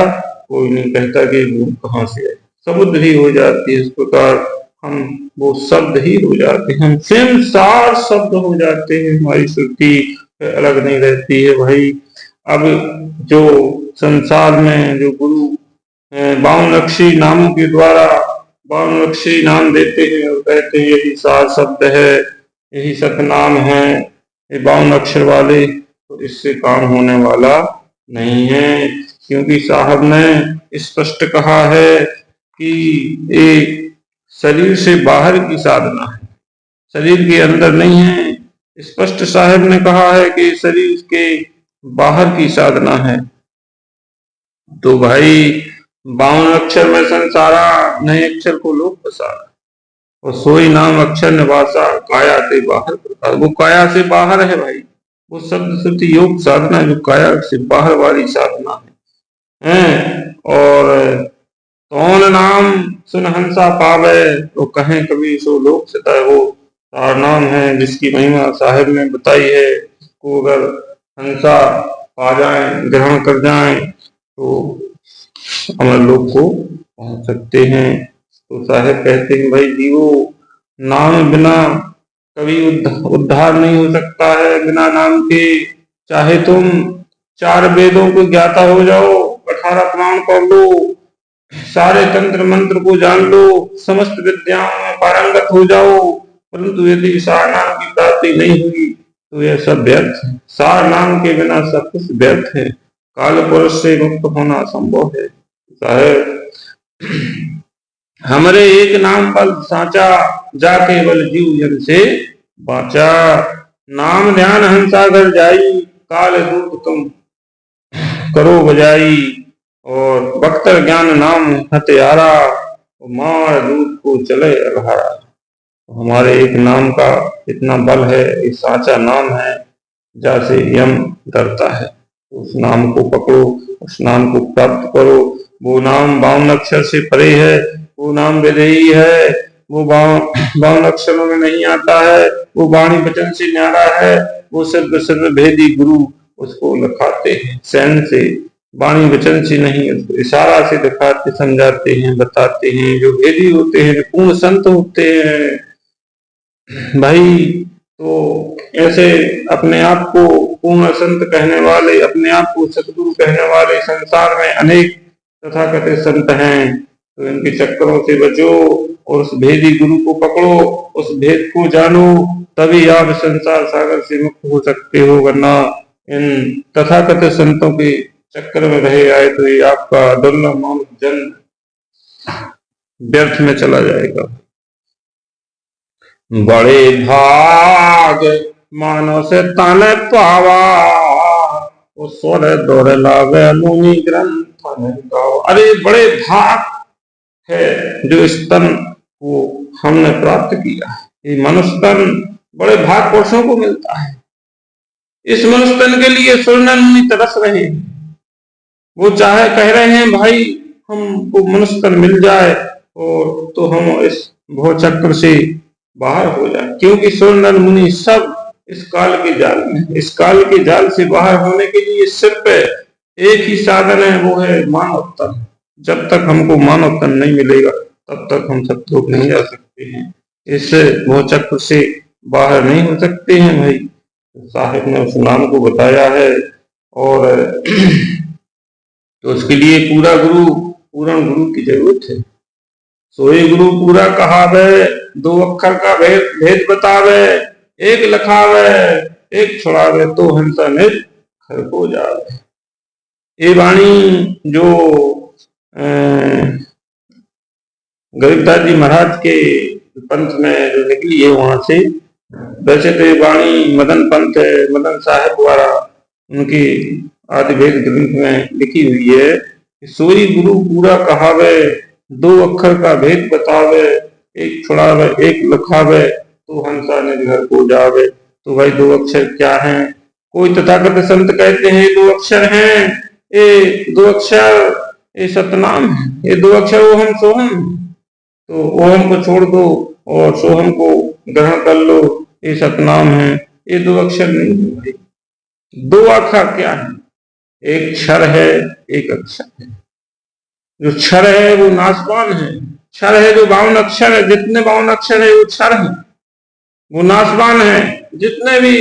Speaker 1: कोई नहीं कहता कि बूंद कहाँ से है, समुद्र ही हो जाती है। इस प्रकार हम वो शब्द ही हो जाते हैं, हम स्वयं सार शब्द हो जाते हैं, हमारी श्रुति अलग नहीं रहती है भाई। अब जो संसार में जो गुरु 52 लक्षी नामों के द्वारा 52 लक्षी नाम देते हैं और कहते हैं यही सार शब्द है, यही सतनाम है, ये 52 अक्षर वाले, तो इससे काम होने वाला नहीं है। क्योंकि साहब ने स्पष्ट कहा है कि ये शरीर से बाहर की साधना है, शरीर के अंदर नहीं है। स्पष्ट साहब ने कहा है कि शरीर के बाहर की साधना है। तो भाई 52 अक्षर में संसारा, नए अक्षर को लोग पसारा, और सोई नाम अक्षर निवासा, काया से बाहर प्रकाश। वो काया से बाहर है भाई, वो शब्द शुद्धि योग साधना जो काया से बाहर वाली साधना है। और कौन नाम सुन हंसा पावे, तो कहें कभी सो लोक सताए, वो सार नाम है जिसकी महिमा साहिब ने बताई है। को अगर हंसा पा जाए, ग्रहण कर जाए, तो अमर लोक को पहुंच सकते हैं। तो साहिब कहते हैं भाई जीवो, नाम बिना कभी उद्धार नहीं हो सकता है, बिना नाम के। चाहे तुम 4 वेदों को ज्ञाता हो जाओ, 18 पुराण पढ़ लो, सारे तंत्र मंत्र को जान लो, समस्त विद्याओं में पारंगत हो जाओ, परंतु यदि सार नाम की प्राप्ति नहीं हुई तो यह सब व्यर्थ है। सार नाम के बिना सब कुछ व्यर्थ है, काल पुरुष से मुक्त होना असंभव है। हमरे एक नाम बल साचा, जाके बल जीव जन से बाचा। नाम ध्यान हंसागर जाई, काल दूत तुम करो बजाई। और बख्तर ज्ञान नाम हत्यारा, मार दूत को चले अघारा। तो हमारे एक नाम का इतना बल है, एक साचा नाम है जैसे यम डरता है। उस नाम को पकड़ो, उस नाम को प्राप्त करो। वो नाम 52 अक्षर से परे है, वो नाम विदेही है, वो 52 अक्षरों में नहीं आता है, वो वाणी वचन से न्यारा है, वो सर्व भेदी गुरु उसको लखाते हैं। सैन से, वाणी वचन से नहीं, उसको इशारा से दिखाते, समझाते हैं, बताते हैं। जो भेदी होते हैं, जो पूर्ण संत होते हैं भाई, तो ऐसे अपने आप को पूर्ण संत कहने वाले, अपने आप को सतगुरु कहने वाले संसार में अनेक तथाकथित संत हैं। तो इनके चक्करों से बचो और उस भेदी गुरु को पकड़ो, उस भेद को जानो, तभी आप संसार सागर से मुक्त हो सकते हो। वरना इन तथाकथित संतों के चक्कर में रहे आए तो ये आपका दुर्लभ मानव जन्म व्यर्थ में चला जाएगा। बड़े भाग मानव से ताने पावा, उस स्वर दौड़ लावे मुनि ग्रंथ गावा। अरे बड़े भाग है जो इस तन को हमने प्राप्त किया है। ये मनुष्य तन बड़े भाग पुरुषों को मिलता है। इस मनुष्य तन के लिए सुरनर मुनि तरस रहे हैं। वो चाहे कह रहे हैं भाई हमको मनुष्य तन मिल जाए और तो हम इस भव चक्र से बाहर हो जाए। क्योंकि सुरनर मुनि सब इस काल के जाल में, इस काल के जाल से बाहर होने के लिए सिर्फ एक ही साधन है, वो है मानव तन। जब तक हमको मानव तन नहीं मिलेगा तब तक हम सतलोक नहीं जा सकते हैं, इस भव चक्र से बाहर नहीं हो सकते हैं भाई। साहिब ने उस नाम को बताया है। और तो उसके लिए पूरा गुरु, पूर्ण गुरु की जरूरत है। सोई गुरु पूरा कहावे, 2 अक्षर का भेद बतावे, एक लखावे, एक छुड़ावे तो हंसा निज घर को जावे। ये वाणी जो गरीबदास जी महाराज के पंथ में जो निकली है वहां से, वैसे तो ये वाणी मदन पंथ मदन साहब द्वारा उनकी आदि वेद ग्रंथ में लिखी हुई है। सोई गुरु पूरा कहावे, दो अक्षर का भेद बतावे, एक छुड़ावे एक लिखावे, तो हंसा निज घर को जावे। तो भाई दो अक्षर क्या हैं? कोई तथागत संत कहते हैं दो अक्षर हैं, ये दो अक्षर ये सतनाम है, ये दो अक्षर ओम सोहम। तो ओम को छोड़ दो और सोहम को ग्रहण कर लो, ये सतनाम है, ये दो अक्षर नहीं है भाई। दो अक्षर क्या है? एक क्षर है एक अक्षर है। जो क्षर है वो नाशवान है, क्षर है जो 52 अक्षर है, जितने 52 अक्षर है वो क्षर है, वो नाशवान है। जितने भी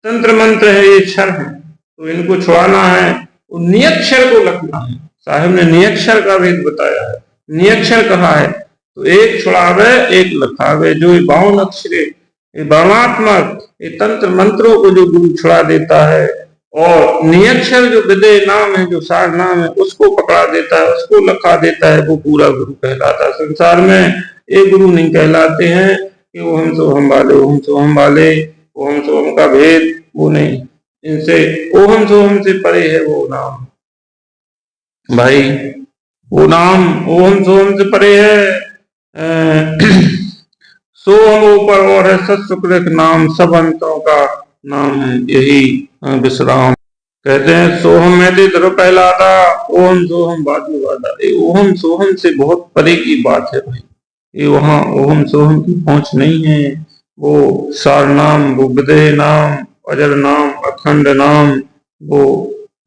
Speaker 1: तंत्र मंत्र है ये क्षर है, तो इनको छुड़ाना है, वो नियक्षर को लगना है। साहिब ने नियक्षर का भेद बताया है, नियक्षर कहा है, तो एक छुड़ावे एक लखावे। जो 52 अक्षर ये वर्णात्मक ये तंत्र मंत्रों को जो गुरु छुड़ा देता है, और नियक्षर जो विदेह नाम है, जो सार नाम है, उसको पकड़ा देता है, उसको लखा देता है, वो पूरा गुरु कहलाता है। संसार में एक गुरु नहीं कहलाते हैं कि वो हम सो हम वाले, ओम सो हम वाले, ओम सो हम का भेद वो नहीं। इनसे ओम सो हम से परे है वो नाम भाई, वो नाम ओम सो हम से परे है। सो हम ऊपर और है, सत शुक्र नाम सब अंतों का नाम है यही विश्राम। कहते हैं सोहम में ध्रुव कहलाता, ओम सोहम बाजू वादा। ये ओम सोहम से बहुत परे की बात है भाई, ये वहां ओम सोहम की पहुंच नहीं है। वो सार नाम, वो विदेह नाम, अजर नाम, अखंड नाम, वो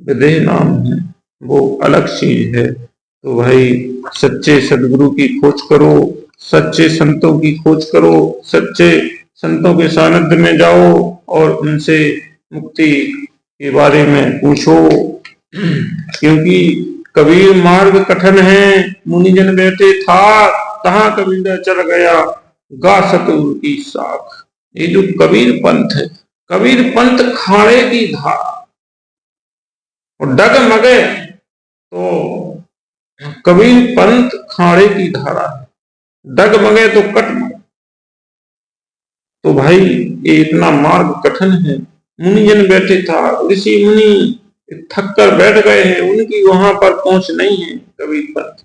Speaker 1: विदेह नाम है, वो अलग चीज है। तो भाई सच्चे सदगुरु की खोज करो, सच्चे संतों की खोज करो, सच्चे संतों के सानिध्य में जाओ और उनसे मुक्ति के बारे में पूछो। क्योंकि कबीर मार्ग कठिन है, मुनिजन बैठे था, तहां कबीर चल गया, गा सतगुरु की साख। ये जो कबीर पंथ है, कबीर पंथ खाड़े की धार और डगमगे, तो कबीर पंथ खाड़े की धारा है, डगमगे तो कट मगे। तो भाई ये इतना मार्ग कठिन है, मुनिजन बैठे था, ऋषि मुनि थक कर बैठ गए हैं, उनकी वहां पर पहुंच नहीं है कबीर पंथ।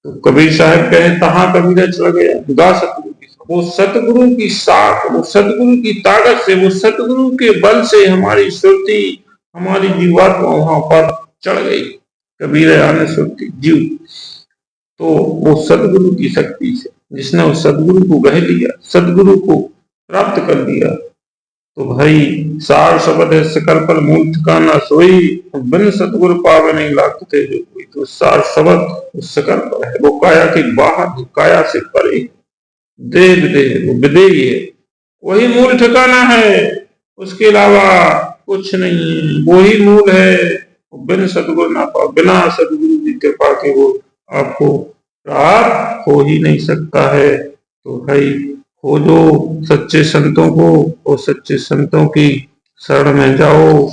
Speaker 1: तो कबीर साहब कहे तहां कबीर चल गया, गा सतगुरु की, वो सतगुरु की साख, वो सतगुरु की ताकत से, वो सतगुरु के बल से हमारी सुरती, हमारी जीवात्मा वहां पर चढ़ गई। कबीर आने सुरती जीव, तो वो सदगुरु की शक्ति से, जिसने उस सदगुरु को बह लिया, सदगुरु को प्राप्त कर लिया। तो भाई सार शब्द है सकल पर मूल ठिकाना सोई, बिन सतगुरु पावे नहीं लागते जो कोई। तो सार शब्द उस सकल पर है, वो काया के बाहर, काया से परे, देह विदेह वो विदेही है, वही मूल ठिकाना है, उसके अलावा कुछ नहीं, वो ही मूल है। बिन सतगुरु ना पाओ, बिना सतगुरु की कृपा के वो आपको प्राप्त हो ही नहीं सकता है। तो भाई खोजो सच्चे संतों को और सच्चे संतों की शरण में जाओ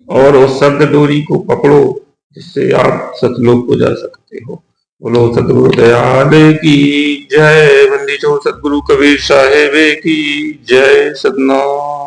Speaker 1: और उस शब्द डोरी को पकड़ो, जिससे आप सतलोक को जा सकते हो। बोलो सतगुरु दयाल की जय। बंदी चो सतगुरु कबीर साहेब की जय। सतनाम।